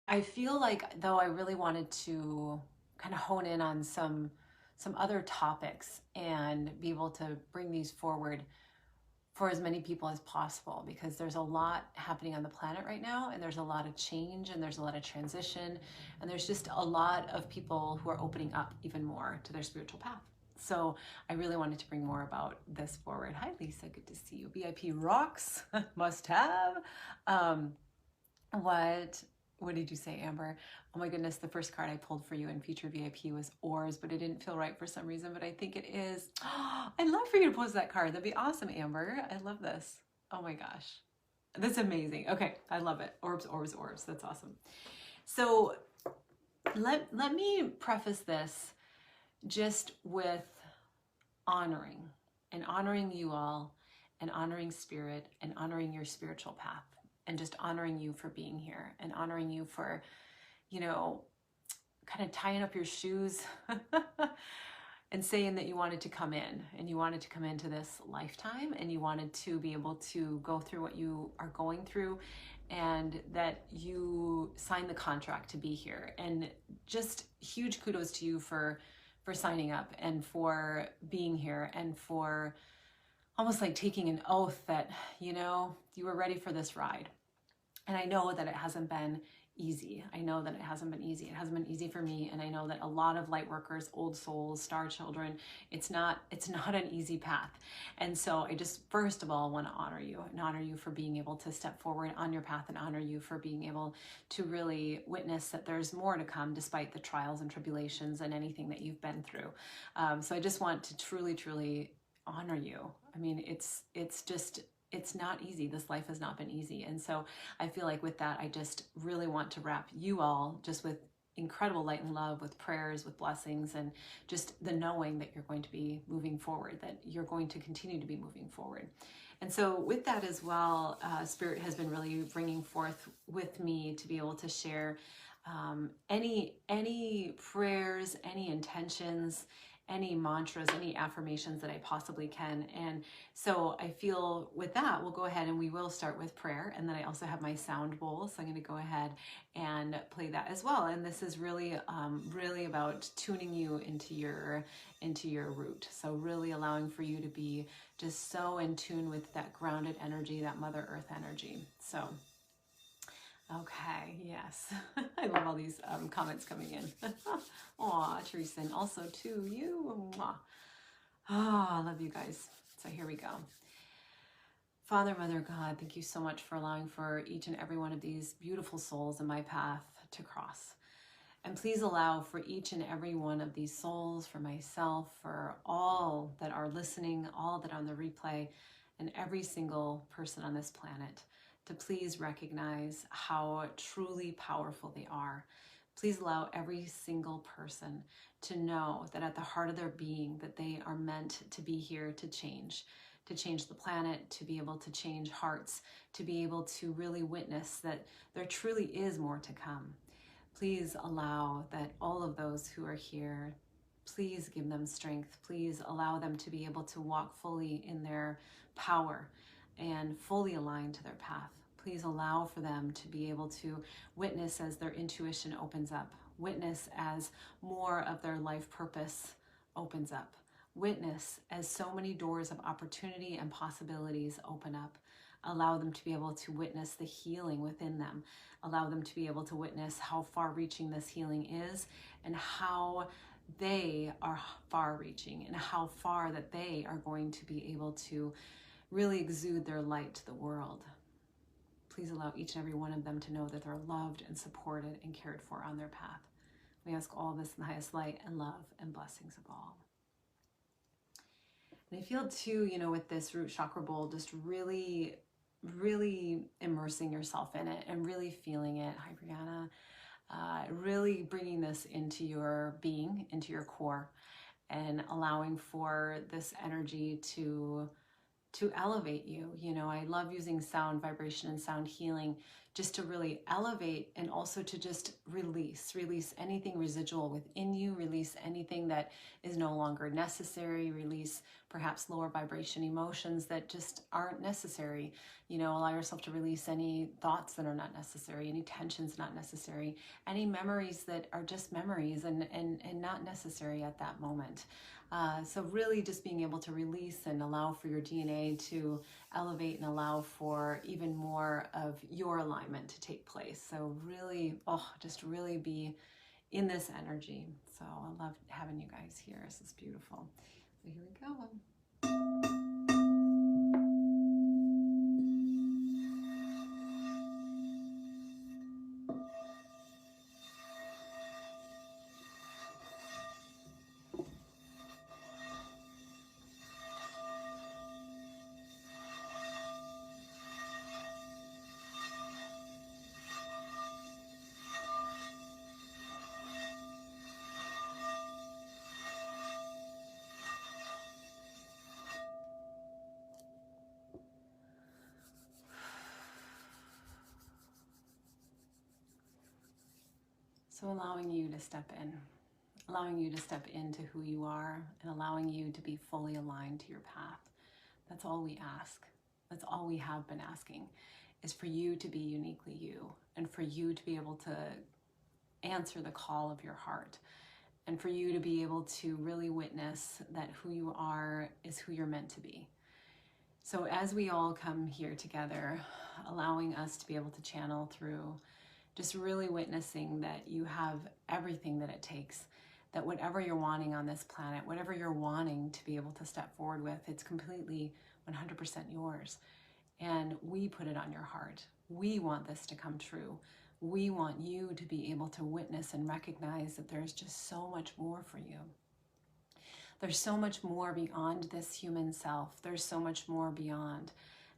I feel like though I really wanted to kind of hone in on some other topics and be able to bring these forward for as many people as possible, because there's a lot happening on the planet right now, and there's a lot of change, and there's a lot of transition, and there's just a lot of people who are opening up even more to their spiritual path. So I really wanted to bring more about this forward. Hi Lisa, good to see you. VIP rocks, must have. Um, what what did you say, Amber? Oh my goodness, the first card I pulled for you in Future VIP was Oars, but it didn't feel right for some reason, but I think it is. I'd love for you to post that card. That'd be awesome, Amber. I love this. Oh my gosh. That's amazing. Okay, I love it. Orbs, orbs, orbs. That's awesome. So let me preface this just with honoring and honoring you all and honoring spirit and honoring your spiritual path and just honoring you for being here and honoring you for, you know, kind of tying up your shoes and saying that you wanted to come in and you wanted to come into this lifetime and you wanted to be able to go through what you are going through, and that you signed the contract to be here. And just huge kudos to you for signing up and for being here and for almost like taking an oath that, you know, you were ready for this ride. And I know that it hasn't been easy. I know that it hasn't been easy. It hasn't been easy for me. And I know that a lot of light workers, old souls, star children, it's not an easy path. And so I just, first of all, want to honor you and honor you for being able to step forward on your path, and honor you for being able to really witness that there's more to come despite the trials and tribulations and anything that you've been through. So I just want to truly, truly honor you. I mean, it's not easy. This life has not been easy. And so I feel like with that, I just really want to wrap you all just with incredible light and love, with prayers, with blessings, and just the knowing that you're going to be moving forward, that you're going to continue to be moving forward. And so with that as well, Spirit has been really bringing forth with me to be able to share any prayers, any intentions, any mantras, any affirmations that I possibly can. And so I feel with that, we'll go ahead and we will start with prayer. And then I also have my sound bowl. So I'm going to go ahead and play that as well. And this is really, really about tuning you into your root. So really allowing for you to be just so in tune with that grounded energy, that Mother Earth energy. So okay, yes. I love all these comments coming in. Aw, Teresa, and also to you. Mwah. Ah, I love you guys. So here we go. Father, Mother, God, thank you so much for allowing for each and every one of these beautiful souls in my path to cross. And please allow for each and every one of these souls, for myself, for all that are listening, all that are on the replay, and every single person on this planet, to please recognize how truly powerful they are. Please allow every single person to know that at the heart of their being, that they are meant to be here to change the planet, to be able to change hearts, to be able to really witness that there truly is more to come. Please allow that all of those who are here, please give them strength. Please allow them to be able to walk fully in their power and fully aligned to their path. Please allow for them to be able to witness as their intuition opens up, witness as more of their life purpose opens up, witness as so many doors of opportunity and possibilities open up. Allow them to be able to witness the healing within them. Allow them to be able to witness how far-reaching this healing is, and how they are far-reaching, and how far that they are going to be able to really exude their light to the world. Please allow each and every one of them to know that they're loved and supported and cared for on their path. We ask all this in the highest light and love and blessings of all. And I feel too, you know, with this root chakra bowl, just really immersing yourself in it and really feeling it. Hi, Brianna. Really bringing this into your being, into your core, and allowing for this energy to elevate you. You know, I love using sound, vibration, and sound healing just to really elevate, and also to just release anything residual within you, release anything that is no longer necessary, release perhaps lower vibration emotions that just aren't necessary. Allow yourself to release any thoughts that are not necessary, any tensions not necessary, any memories that are just memories and not necessary at that moment. So really just being able to release and allow for your DNA to elevate and allow for even more of your alignment to take place. So really, just really be in this energy. So I love having you guys here. This is beautiful. So here we go. So allowing you to step in, allowing you to step into who you are, and allowing you to be fully aligned to your path. That's all we ask. That's all we have been asking, is for you to be uniquely you, and for you to be able to answer the call of your heart, and for you to be able to really witness that who you are is who you're meant to be. So as we all come here together, allowing us to be able to channel through, just really witnessing that you have everything that it takes, that whatever you're wanting on this planet, whatever you're wanting to be able to step forward with, it's completely 100% yours. And we put it on your heart. We want this to come true. We want you to be able to witness and recognize that there's just so much more for you. There's so much more beyond this human self. There's so much more beyond.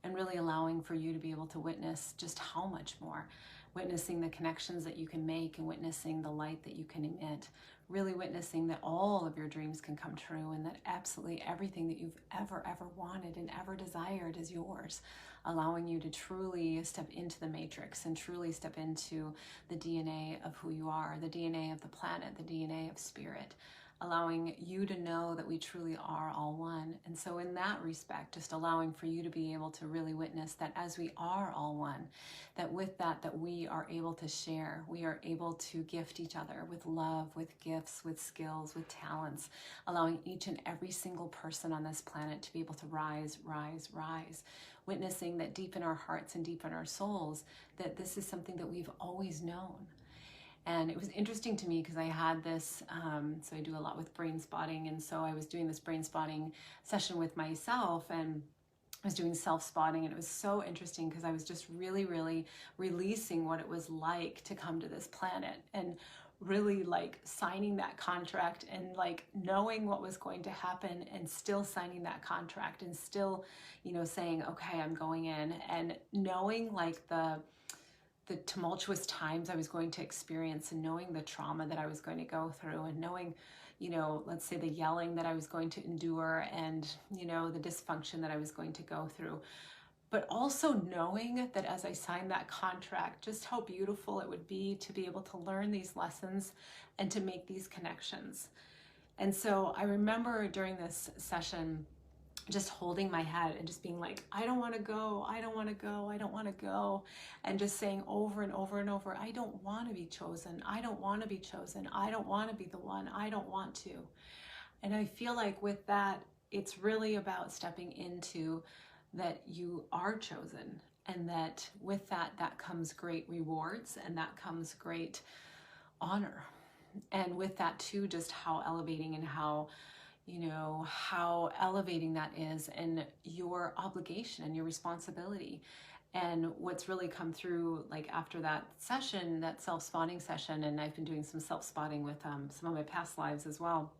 And really allowing for you to be able to witness just how much more. Witnessing the connections that you can make, and witnessing the light that you can emit. Really witnessing that all of your dreams can come true, and that absolutely everything that you've ever wanted and ever desired is yours. Allowing you to truly step into the matrix and truly step into the DNA of who you are, the DNA of the planet, the DNA of spirit. Allowing you to know that we truly are all one. And so in that respect, just allowing for you to be able to really witness that as we are all one, that with that we are able to share, we are able to gift each other with love, with gifts, with skills, with talents, allowing each and every single person on this planet to be able to rise, witnessing that deep in our hearts and deep in our souls, that this is something that we've always known. And it was interesting to me because I had this, so I do a lot with brain spotting. And so I was doing this brain spotting session with myself, and I was doing self-spotting, and it was so interesting because I was just really releasing what it was like to come to this planet, and really like signing that contract, and like knowing what was going to happen, and still signing that contract, and still, saying, okay, I'm going in, and knowing like the tumultuous times I was going to experience, and knowing the trauma that I was going to go through, and knowing, let's say the yelling that I was going to endure, and, the dysfunction that I was going to go through. But also knowing that as I signed that contract, just how beautiful it would be to be able to learn these lessons and to make these connections. And so I remember during this session, just holding my head and just being like, I don't want to go, I don't want to go, I don't want to go. And just saying over and over and over, I don't want to be chosen, I don't want to be chosen, I don't want to be the one, I don't want to. And I feel like with that, it's really about stepping into that you are chosen, and that with that comes great rewards, and that comes great honor. And with that too, just how elevating and how elevating that is, and your obligation and your responsibility. And what's really come through, like after that session, that self-spotting session, and I've been doing some self-spotting with some of my past lives as well,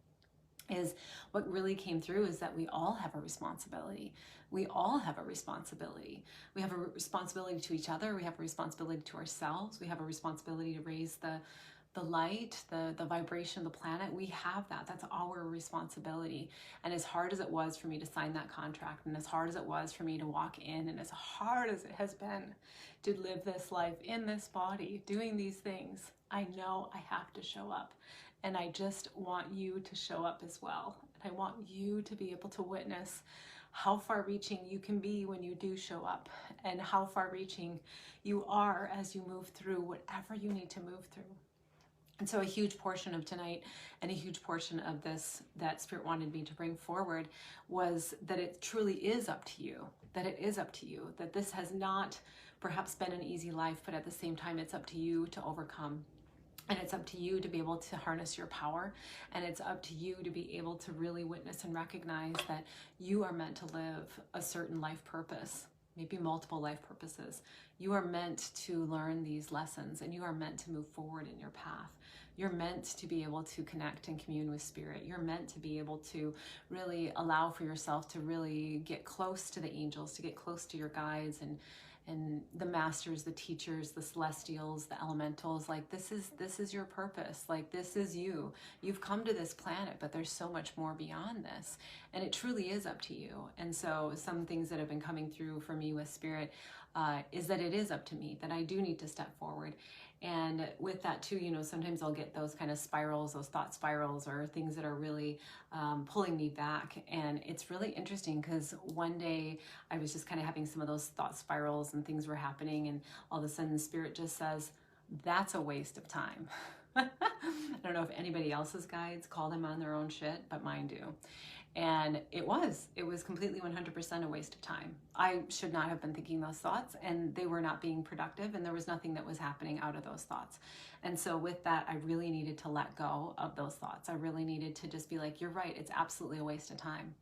is what really came through is that we all have a responsibility. We all have a responsibility. We have a responsibility to each other. We have a responsibility to ourselves. We have a responsibility to raise the the light, the vibration of the planet, we have that. That's our responsibility. And as hard as it was for me to sign that contract, and as hard as it was for me to walk in, and as hard as it has been to live this life in this body, doing these things, I know I have to show up. And I just want you to show up as well. And I want you to be able to witness how far reaching you can be when you do show up, and how far reaching you are as you move through whatever you need to move through. And so a huge portion of tonight and a huge portion of this that Spirit wanted me to bring forward was that it truly is up to you, that it is up to you, that this has not perhaps been an easy life, but at the same time, it's up to you to overcome. And it's up to you to be able to harness your power. And it's up to you to be able to really witness and recognize that you are meant to live a certain life purpose, maybe multiple life purposes. You are meant to learn these lessons, and you are meant to move forward in your path. You're meant to be able to connect and commune with Spirit. You're meant to be able to really allow for yourself to really get close to the angels, to get close to your guides and the masters, the teachers, the celestials, the elementals. Like, this is your purpose. Like, this is you. You've come to this planet, but there's so much more beyond this, and it truly is up to you. And so some things that have been coming through for me with Spirit is that it is up to me, that I do need to step forward. And with that too, sometimes I'll get those kind of spirals, those thought spirals, or things that are really pulling me back. And it's really interesting because one day I was just kind of having some of those thought spirals and things were happening, and all of a sudden Spirit just says, that's a waste of time. I don't know if anybody else's guides call them on their own shit, but mine do. And it was completely 100% a waste of time. I should not have been thinking those thoughts, and they were not being productive, and there was nothing that was happening out of those thoughts. And so with that, I really needed to let go of those thoughts. I really needed to just be like, you're right, it's absolutely a waste of time.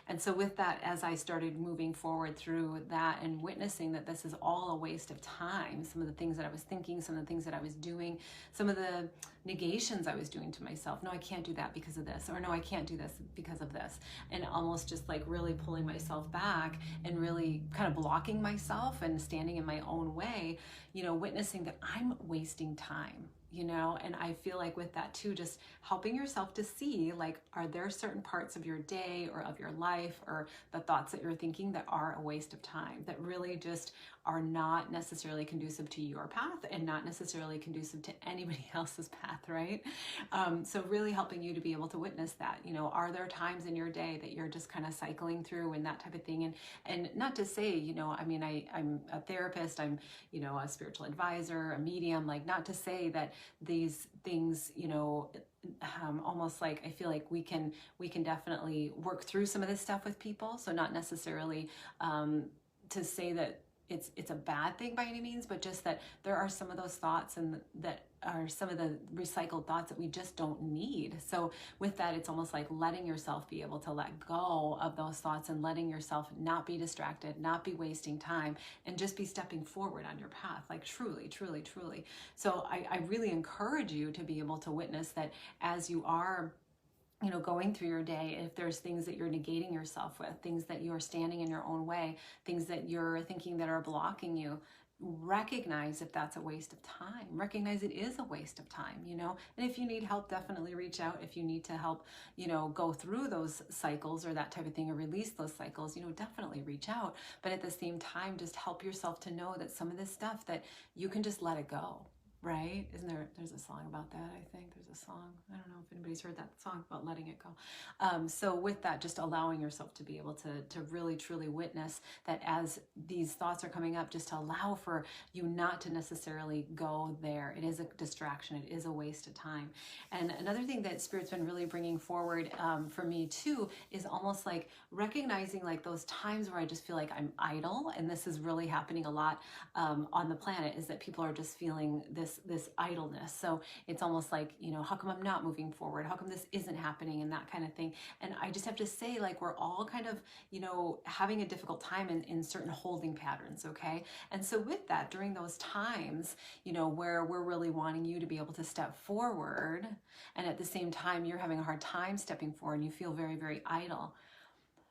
And so with that, as I started moving forward through that and witnessing that this is all a waste of time, some of the things that I was thinking, some of the things that I was doing, some of the negations I was doing to myself. No, I can't do that because of this, or no, I can't do this because of this. And almost just like really pulling myself back and really kind of blocking myself and standing in my own way, witnessing that I'm wasting time. And I feel like with that too, just helping yourself to see, like, are there certain parts of your day or of your life or the thoughts that you're thinking that are a waste of time, that really just are not necessarily conducive to your path and not necessarily conducive to anybody else's path, right? So really helping you to be able to witness that. Are there times in your day that you're just kind of cycling through and that type of thing? And not to say, I'm a therapist, I'm, a spiritual advisor, a medium, like, not to say that these things, almost like I feel like we can definitely work through some of this stuff with people. So not necessarily to say that it's a bad thing by any means, but just that there are some of those thoughts and that are some of the recycled thoughts that we just don't need. So with that, it's almost like letting yourself be able to let go of those thoughts and letting yourself not be distracted, not be wasting time, and just be stepping forward on your path, like truly, truly, truly. So I really encourage you to be able to witness that as you are going through your day, if there's things that you're negating yourself with, things that you're standing in your own way, things that you're thinking that are blocking you, recognize if that's a waste of time. Recognize it is a waste of time, and if you need help, definitely reach out. If you need to help, go through those cycles or that type of thing, or release those cycles, definitely reach out. But at the same time, just help yourself to know that some of this stuff that you can just let it go. Right? There's a song about that, I think. There's a song. I don't know if anybody's heard that song about letting it go. So with that, just allowing yourself to be able to really, truly witness that as these thoughts are coming up, just to allow for you not to necessarily go there. It is a distraction. It is a waste of time. And another thing that Spirit's been really bringing forward for me too is almost like recognizing like those times where I just feel like I'm idle. And this is really happening a lot on the planet, is that people are just feeling this idleness. So it's almost like, how come I'm not moving forward? How come this isn't happening, and that kind of thing. And I just have to say, like, we're all kind of, having a difficult time in certain holding patterns. Okay. And so with that, during those times, where we're really wanting you to be able to step forward, and at the same time, you're having a hard time stepping forward and you feel very, very idle.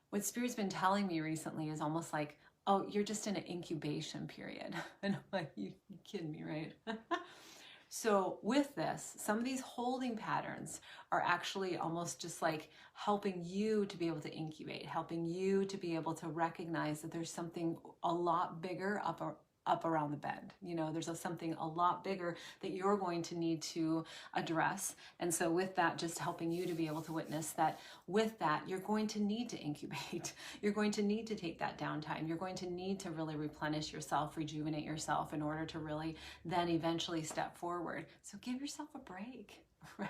What Spirit's been telling me recently is almost like, oh, you're just in an incubation period. And I'm like, you kidding me, right? So with this, some of these holding patterns are actually almost just like helping you to be able to incubate, helping you to be able to recognize that there's something a lot bigger up around the bend. You know, there's something a lot bigger that you're going to need to address. And so with that, just helping you to be able to witness that with that, you're going to need to incubate. You're going to need to take that downtime. You're going to need to really replenish yourself, rejuvenate yourself in order to really then eventually step forward. So give yourself a break.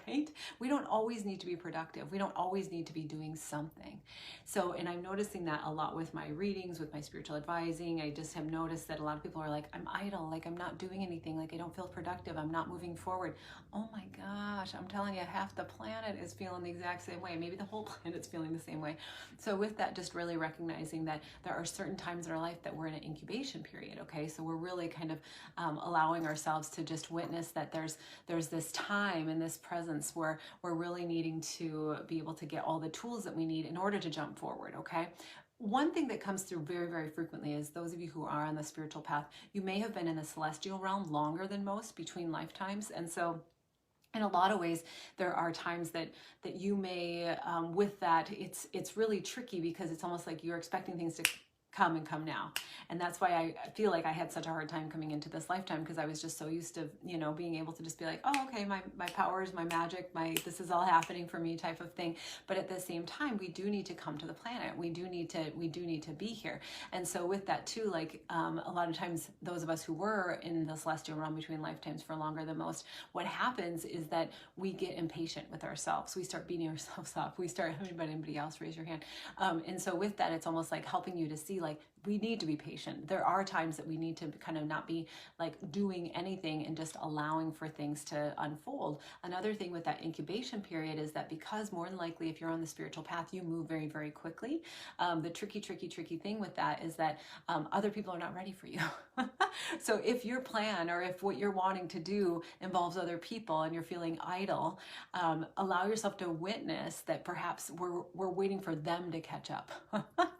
Right? We don't always need to be productive. We don't always need to be doing something. So, and I'm noticing that a lot with my readings, with my spiritual advising. I just have noticed that a lot of people are like, I'm idle, like I'm not doing anything, like I don't feel productive, I'm not moving forward. Oh my gosh, I'm telling you, half the planet is feeling the exact same way. Maybe the whole planet's feeling the same way. So with that, just really recognizing that there are certain times in our life that we're in an incubation period, okay? So we're really kind of allowing ourselves to just witness that there's this time and this presence where we're really needing to be able to get all the tools that we need in order to jump forward, okay? One thing that comes through very, very frequently is those of you who are on the spiritual path, you may have been in the celestial realm longer than most, between lifetimes. And so in a lot of ways, there are times that you may, with that, it's really tricky because it's almost like you're expecting things to come and come now. And that's why I feel like I had such a hard time coming into this lifetime, because I was just so used to, you know, being able to just be like, oh, okay, my powers, my magic, this is all happening for me type of thing. But at the same time, we do need to come to the planet. We do need to be here. And so with that too, like a lot of times those of us who were in the celestial realm between lifetimes for longer than most, what happens is that we get impatient with ourselves. We start beating ourselves up. We start, anybody else raise your hand. And so with that, it's almost like helping you to see, like, we need to be patient. There are times that we need to kind of not be like doing anything and just allowing for things to unfold. Another thing with that incubation period is that because more than likely, if you're on the spiritual path, you move very, very quickly. The tricky thing with that is that other people are not ready for you. So if your plan or if what you're wanting to do involves other people and you're feeling idle, allow yourself to witness that perhaps we're waiting for them to catch up,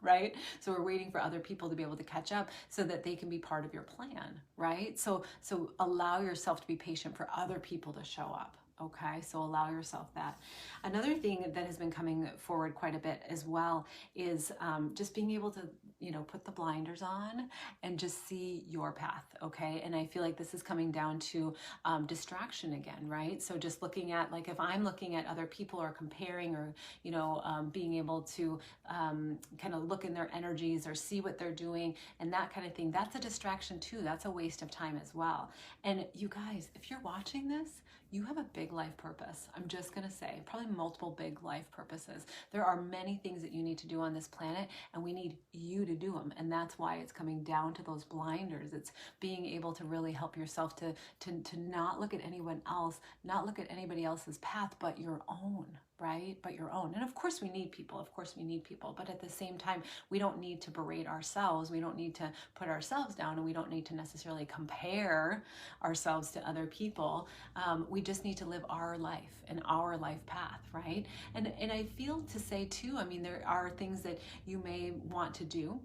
right? So we're waiting for other people to be able to catch up so that they can be part of your plan, right? So allow yourself to be patient for other people to show up. Okay, so allow yourself that. Another thing that has been coming forward quite a bit as well is just being able to, you know, put the blinders on and just see your path, okay? And I feel like this is coming down to distraction again, right? So just looking at, like, if I'm looking at other people or comparing or, you know, being able to kind of look in their energies or see what they're doing and that kind of thing, that's a distraction too. That's a waste of time as well. And you guys, if you're watching this, you have a big life purpose. I'm just going to say, probably multiple big life purposes. There are many things that you need to do on this planet, and we need you to do them. And that's why it's coming down to those blinders. It's being able to really help yourself to not look at anyone else, not look at anybody else's path, but your own, right? But your own. And of course we need people. Of course we need people. But at the same time, we don't need to berate ourselves. We don't need to put ourselves down, and we don't need to necessarily compare ourselves to other people. We just need to live our life and our life path, right? And I feel to say too, I mean, there are things that you may want to do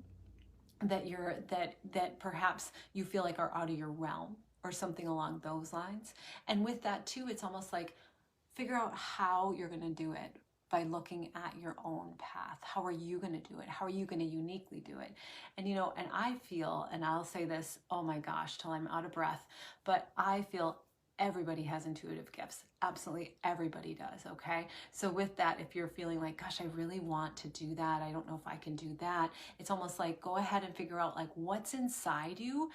that perhaps you feel like are out of your realm or something along those lines. And with that too, it's almost like figure out how you're going to do it by looking at your own path. How are you going to do it? How are you going to uniquely do it? And, you know, and I feel, and I'll say this, oh my gosh, till I'm out of breath, but I feel everybody has intuitive gifts. Absolutely everybody does, okay? So with that, if you're feeling like, gosh, I really want to do that, I don't know if I can do that, it's almost like go ahead and figure out like what's inside you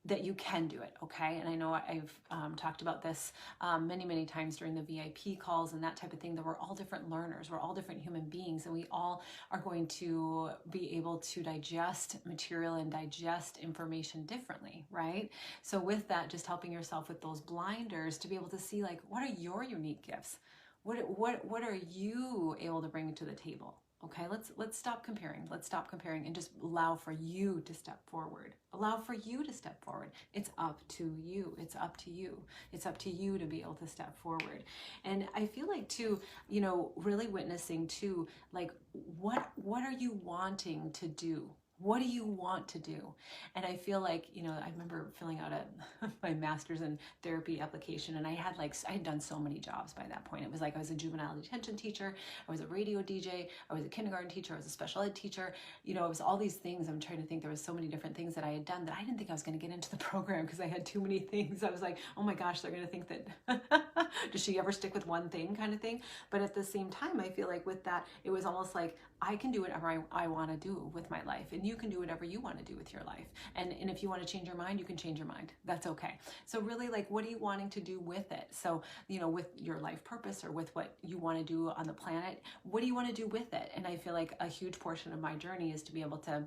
that you can do it, okay? And I know I've talked about this many times during the VIP calls and that type of thing, that we're all different learners, we're all different human beings, and we all are going to be able to digest material and digest information differently, right? So with that, just helping yourself with those blinders to be able to see, like, what are your unique gifts? What are you able to bring to the table? Okay, let's stop comparing. Let's stop comparing and just allow for you to step forward. Allow for you to step forward. It's up to you. It's up to you. It's up to you to be able to step forward. And I feel like too, you know, really witnessing too, like what are you wanting to do? What do you want to do? And I feel like, you know, I remember filling out my master's in therapy application, and I had done so many jobs by that point. It was like I was a juvenile detention teacher, I was a radio DJ, I was a kindergarten teacher, I was a special ed teacher. You know, it was all these things. I'm trying to think, there was so many different things that I had done that I didn't think I was going to get into the program because I had too many things. I was like, oh my gosh, they're going to think that, does she ever stick with one thing kind of thing? But at the same time, I feel like with that, it was almost like I can do whatever I want to do with my life, and you can do whatever you want to do with your life. And if you want to change your mind, you can change your mind. That's okay. So really, like, what are you wanting to do with it? So, you know, with your life purpose or with what you want to do on the planet, what do you want to do with it? And I feel like a huge portion of my journey is to be able to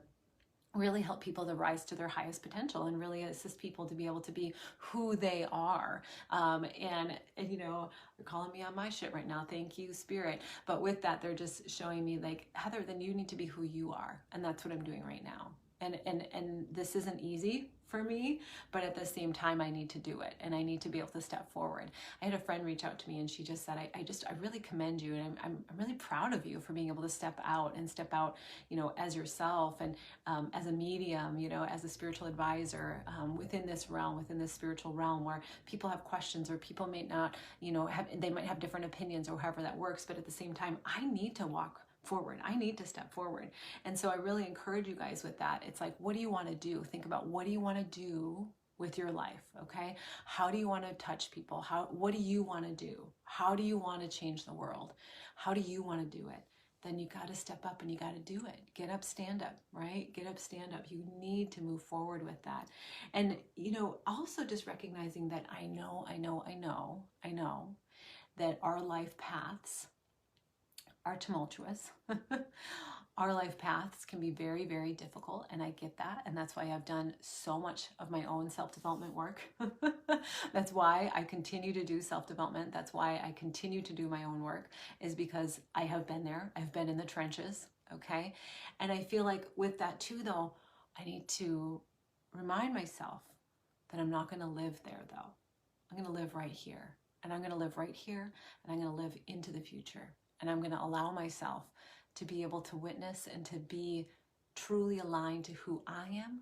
really help people to rise to their highest potential and really assist people to be able to be who they are. And you know, they're calling me on my shit right now. Thank you, Spirit. But with that, they're just showing me like, Heather, then you need to be who you are. And that's what I'm doing right now. And this isn't easy for me, but at the same time, I need to do it, and I need to be able to step forward. I had a friend reach out to me, and she just said, I really commend you, and I'm really proud of you for being able to step out, you know, as yourself, and as a medium, you know, as a spiritual advisor, within this realm, within this spiritual realm, where people have questions, or people may not, you know, they might have different opinions, or however that works. But at the same time, I need to walk forward. I need to step forward. And so I really encourage you guys with that. It's like, what do you want to do? Think about, what do you want to do with your life? Okay. How do you want to touch people? What do you want to do? How do you want to change the world? How do you want to do it? Then you got to step up and you got to do it. Get up, stand up, right? Get up, stand up. You need to move forward with that. And, you know, also just recognizing that I know that our life paths are tumultuous. Our life paths can be very, very difficult, and I get that. And that's why I've done so much of my own self-development work. That's why I continue to do self-development. That's why I continue to do my own work, is because I have been there. I've been in the trenches, okay? And I feel like with that too, though, I need to remind myself that I'm not going to live there, though. I'm going to live right here, and I'm going to live right here, and I'm going to live into the future. And I'm going to allow myself to be able to witness and to be truly aligned to who I am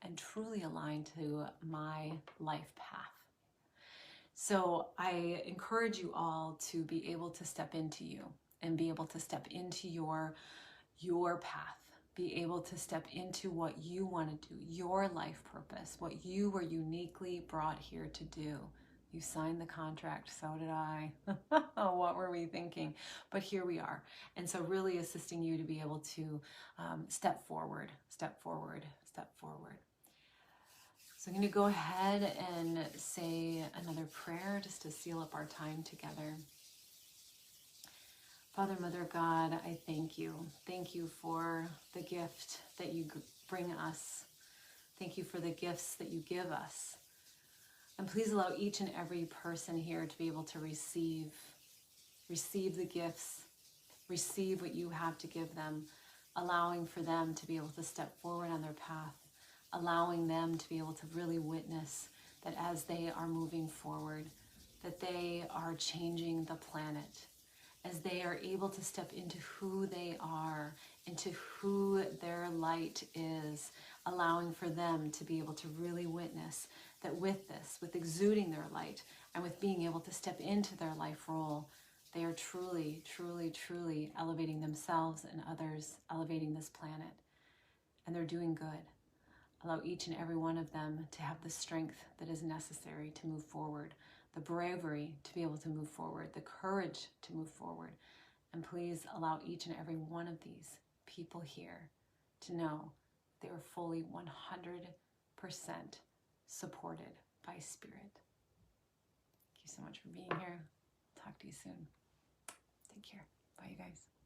and truly aligned to my life path. So I encourage you all to be able to step into you and be able to step into your path, be able to step into what you want to do, your life purpose, what you were uniquely brought here to do. You signed the contract, so did I. What were we thinking? But here we are. And so really assisting you to be able to step forward, step forward, step forward. So I'm going to go ahead and say another prayer just to seal up our time together. Father, Mother, God, I thank you. Thank you for the gift that you bring us. Thank you for the gifts that you give us. And please allow each and every person here to be able to receive the gifts, receive what you have to give them, allowing for them to be able to step forward on their path, allowing them to be able to really witness that as they are moving forward, that they are changing the planet, as they are able to step into who they are, into who their light is, allowing for them to be able to really witness that with this, with exuding their light, and with being able to step into their life role, they are truly, truly, truly elevating themselves and others, elevating this planet. And they're doing good. Allow each and every one of them to have the strength that is necessary to move forward, the bravery to be able to move forward, the courage to move forward. And please allow each and every one of these people here to know they are fully 100% supported by Spirit. Thank you so much for being here. Talk to you soon. Take care. Bye, you guys.